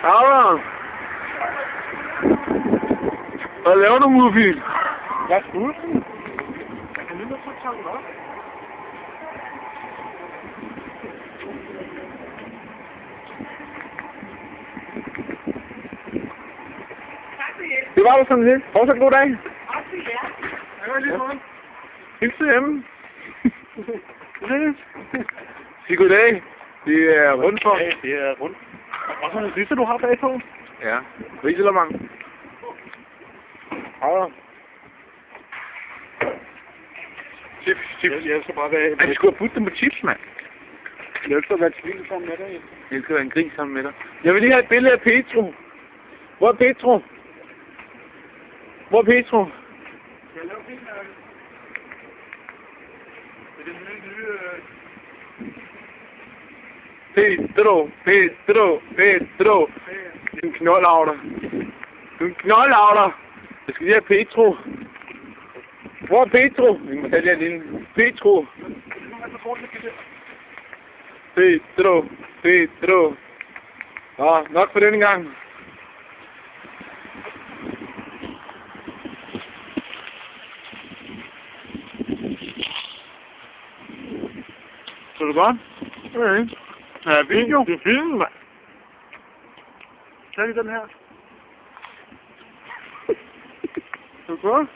Aula! Hvad laver du, Muffy? Jeg er sulten. Jeg kan lige få tanken op. Det var jo sådan lidt. Fortsat god dag. Jeg var lige rundt. Hilse hjemme. Sig goddag. Det er rundt for. Ja, det er rundt. Og sådan en ridse, du har bagpå. Ja. Riselermang. Aula. Chips, chips. Jeg skal bare være... Ej, vi skulle have puttet dem på chips, mand. Jeg elsker at være et svin sammen med dig. Jeg skal være en gris sammen med dig. Jeg vil lige have et billede af Petro. Hvor er Petro? Hvor er Petro? Skal jeg lave filmærke? Det er den nye... Pedro, Pedro, Pedro. En knoldavler. Du er en knoldavler. Jeg skal lige have Petro. Hvor er Petro? Vi må tage det her lille. Petro. Pedro, Pedro. Nå, nok for denne gang. Så du godt? Okay. Ja, video. Det er film, mand. Tag lige den her. Så godt?